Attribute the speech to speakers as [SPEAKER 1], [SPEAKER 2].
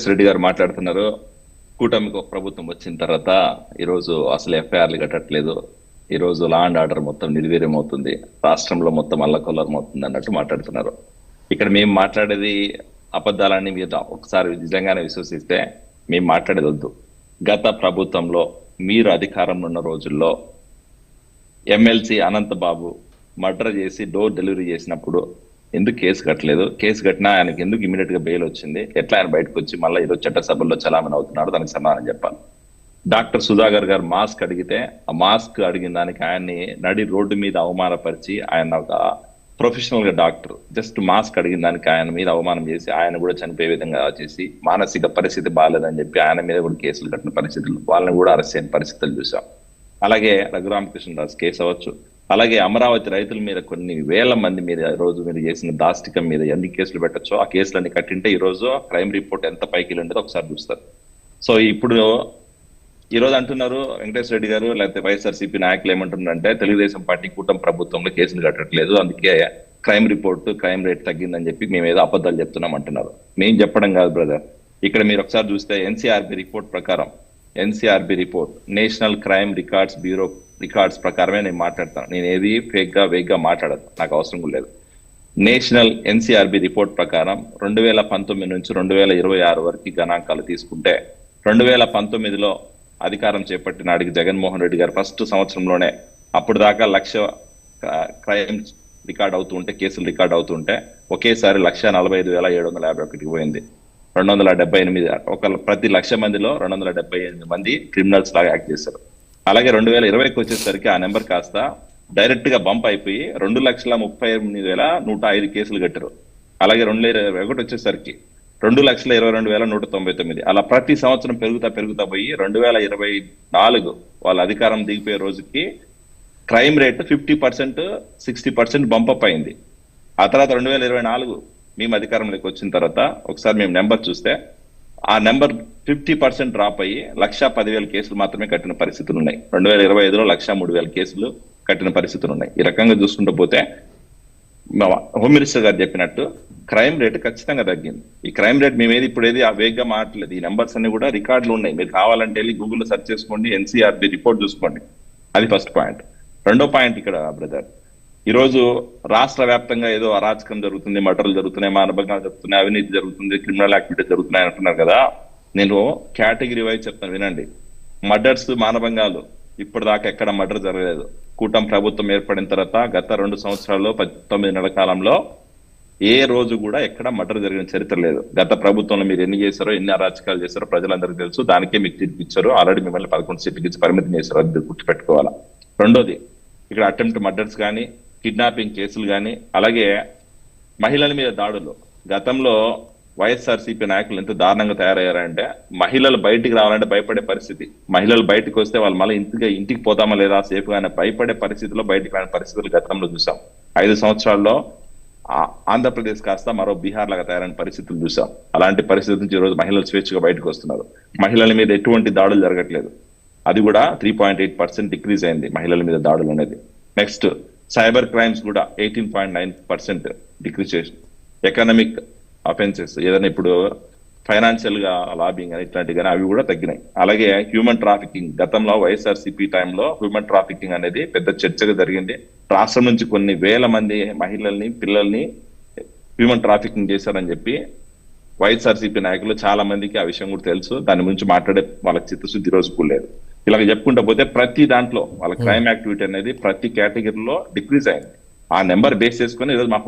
[SPEAKER 1] రెడ్డి గారు మాట్లాడుతున్నారు. కూటమికి ఒక ప్రభుత్వం వచ్చిన తర్వాత ఈరోజు అసలు ఎఫ్ఐఆర్లు కట్టట్లేదు, ఈరోజు లా అండ్ ఆర్డర్ మొత్తం నిర్వీర్యం అవుతుంది, రాష్ట్రంలో మొత్తం అల్లకొల్లరం అవుతుంది అన్నట్టు మాట్లాడుతున్నారు. ఇక్కడ మేము మాట్లాడేది అబద్ధాలని మీరు ఒకసారి నిజంగానే విశ్వసిస్తే మేము మాట్లాడేది వద్దు. గత ప్రభుత్వంలో మీరు అధికారంలో ఉన్న రోజుల్లో ఎమ్మెల్సీ అనంతబాబు మర్డర్ చేసి డోర్ డెలివరీ చేసినప్పుడు ఎందుకు కేసు కట్టలేదు? కేసు కట్టినా ఆయనకి ఎందుకు ఇమీడియట్ గా బెయిల్ వచ్చింది? ఎట్లా ఆయన బయటకు వచ్చి మళ్ళీ ఈరోజు చట్టసభల్లో చలామణి అవుతున్నాడు? దానికి సమాధానం చెప్పాలి. డాక్టర్ సుధాకర్ గారు మాస్క్ అడిగితే ఆ మాస్క్ అడిగిన దానికి ఆయన్ని నడి రోడ్డు మీద అవమానపరిచి, ఆయన ఒక ప్రొఫెషనల్ గా డాక్టర్ జస్ట్ మాస్క్ అడిగిన దానికి ఆయన మీద అవమానం చేసి ఆయన కూడా చనిపోయే విధంగా చేసి, మానసిక పరిస్థితి బాగాలేదని చెప్పి ఆయన మీద కూడా కేసులు కట్టిన పరిస్థితులు, వాళ్ళని కూడా అరెస్ట్ అయిన పరిస్థితులు చూసాం. అలాగే రఘురామకృష్ణరాజు కేసు అవ్వచ్చు, అలాగే అమరావతి రైతుల మీద కొన్ని వేల మంది మీద రోజు మీరు చేసిన దాష్టికం మీద ఎన్ని కేసులు పెట్టచ్చో ఆ కేసులన్నీ కట్టింటే ఈ రోజు క్రైమ్ రిపోర్ట్ ఎంత పైకి వెళ్ళిందో ఒకసారి చూస్తారు. సో ఇప్పుడు ఈ రోజు అంటున్నారు వెంకటేశ్వర రెడ్డి గారు లేకపోతే వైఎస్ఆర్సీపీ నాయకులు ఏమంటున్నారంటే తెలుగుదేశం పార్టీ కూటమి ప్రభుత్వంలో కేసులు కట్టట్లేదు, అందుకే క్రైమ్ రిపోర్ట్ క్రైమ్ రేట్ తగ్గిందని చెప్పి మేము ఏదో అబద్ధాలు చెప్తున్నాం అంటున్నారు. మేము చెప్పడం కాదు బ్రదర్. ఇక్కడ మీరు ఒకసారి చూస్తే ఎన్సీఆర్బీ రిపోర్ట్ ప్రకారం, NCRB report national crime records bureau records ప్రకారమే నేను మాట్లాడతాను. నేను ఏది ఫేక్ గా వేగ్గా మాట్లాడదు, నాకు అవసరం కూడా లేదు. నేషనల్ ఎన్సీఆర్బీ రిపోర్ట్ ప్రకారం 2019 నుంచి 2026 వరకు గణాంకాలు తీసుకుంటే 2019లో అధికారం చేపట్టిన నాటికి జగన్మోహన్ రెడ్డి గారు ఫస్ట్ సంవత్సరంలోనే అప్పుడు దాకా 1,00,000 క్రైమ్ రికార్డ్ అవుతుంటే, కేసులు రికార్డ్ అవుతుంటే ఒకేసారి 1,45,751 పోయింది. 278 ప్రతి 1,00,000 మందిలో 278 మంది క్రిమినల్స్ లాగా యాక్ట్ చేశారు. అలాగే 2020కి వచ్చేసరికి ఆ నెంబర్ కాస్త డైరెక్ట్ గా బంప్ అయిపోయి 2,38,105 కేసులు కట్టారు. అలాగే 2021 వచ్చేసరికి 2,22,199. అలా ప్రతి సంవత్సరం పెరుగుతా పోయి 2024 వాళ్ళ అధికారం దిగిపోయే రోజుకి క్రైమ్ రేట్ 50%, 60% బంపప్ అయింది. ఆ తర్వాత 2024 మేము అధికారంలోకి వచ్చిన తర్వాత ఒకసారి మేము నెంబర్ చూస్తే ఆ నెంబర్ 50% డ్రాప్ అయ్యి 1,10,000 కేసులు మాత్రమే కట్టిన పరిస్థితులు ఉన్నాయి. 2025లో 1,03,000 కేసులు కట్టిన పరిస్థితులు ఉన్నాయి. ఈ రకంగా చూసుకుంటూ పోతే హోమ్ మినిస్టర్ గారు చెప్పినట్టు క్రైమ్ రేట్ ఖచ్చితంగా తగ్గింది. ఈ క్రైమ్ రేట్ మేమేది ఇప్పుడు ఏది వేగ్గా మాట్లాడలేదు. ఈ నెంబర్స్ అన్ని కూడా రికార్డులు ఉన్నాయి, మీరు కావాలంటే వెళ్ళి గూగుల్లో సెర్చ్ చేసుకోండి, ఎన్సీఆర్బీ రిపోర్ట్ చూసుకోండి. అది ఫస్ట్ పాయింట్. రెండో పాయింట్ ఇక్కడ బ్రదర్, ఈరోజు రాష్ట్ర వ్యాప్తంగా ఏదో అరాచకం జరుగుతుంది, మర్డర్లు జరుగుతున్నాయి, మానభంగాలు జరుగుతున్నాయి, అవినీతి జరుగుతుంది, క్రిమినల్ యాక్టివిటీ జరుగుతున్నాయి అంటున్నారు కదా. నేను కేటగిరీ వైజ్ చెప్తాను వినండి. మర్డర్స్, మానభంగాలు ఇప్పటిదాకా ఎక్కడ మర్డర్ జరగలేదు. కూటమి ప్రభుత్వం ఏర్పడిన తర్వాత గత 2 సంవత్సరాల్లో 19 నెలల కాలంలో ఏ రోజు కూడా ఎక్కడ మర్డర్ జరిగిన చరిత్ర లేదు. గత ప్రభుత్వంలో మీరు ఎన్ని చేశారో, ఎన్ని అరాచకాలు చేశారో ప్రజలందరికీ తెలుసు. దానికే మీకు తీర్పు ఇచ్చారు. ఆల్రెడీ మిమ్మల్ని 11 సీట్లకి ఇచ్చి పరిమితం చేశారు, అది గుర్తుపెట్టుకోవాలా. రెండోది, ఇక్కడ అటెంప్ట్ మర్డర్స్ కానీ, కిడ్నాపింగ్ కేసులు కానీ, అలాగే మహిళల మీద దాడులు. గతంలో వైఎస్ఆర్సీపీ నాయకులు ఎంత దారుణంగా తయారయ్యారంటే మహిళలు బయటికి రావాలంటే భయపడే పరిస్థితి. మహిళలు బయటకు వస్తే వాళ్ళు మళ్ళీ ఇంటికి పోతామా లేదా సేఫ్ గానే భయపడే పరిస్థితిలో బయటికి రాని పరిస్థితులు గతంలో చూసాం. 5 సంవత్సరాల్లో ఆంధ్రప్రదేశ్ కాస్త మరో బీహార్ లాగా తయారైన పరిస్థితులు చూసాం. అలాంటి పరిస్థితి నుంచి ఈరోజు మహిళలు స్వేచ్ఛగా బయటకు వస్తున్నారు. మహిళల మీద ఎటువంటి దాడులు జరగట్లేదు, అది కూడా 3.8% డిక్రీజ్ అయింది మహిళల మీద దాడులు అనేది. నెక్స్ట్, సైబర్ క్రైమ్స్ కూడా 18.9% డిక్రీజ్ చేసి, ఎకనామిక్ అఫెన్సెస్ ఏదైనా ఇప్పుడు ఫైనాన్షియల్ గా లాబింగ్ అని ఇట్లాంటివి కానీ అవి కూడా తగ్గినాయి. అలాగే హ్యూమన్ ట్రాఫికింగ్, గతంలో వైఎస్ఆర్సీపీ టైంలో హ్యూమన్ ట్రాఫికింగ్ అనేది పెద్ద చర్చగా జరిగింది. రాష్ట్రం నుంచి కొన్ని వేల మంది మహిళల్ని, పిల్లల్ని హ్యూమన్ ట్రాఫికింగ్ చేశారని చెప్పి వైఎస్ఆర్సీపీ నాయకులు చాలా మందికి ఆ విషయం కూడా తెలుసు. దాని గురించి మాట్లాడే వాళ్ళకి చిత్తశుద్ధి రోజు కూడా లేదు. ఇలాగ చెప్పుకుంటూ పోతే ప్రతి దాంట్లో వాళ్ళ క్రైమ్ యాక్టివిటీ అనేది ప్రతి కేటగిరీలో డిక్రీజ్ అయింది. ఆ నెంబర్ బేస్ చేసుకుని ఈరోజు మా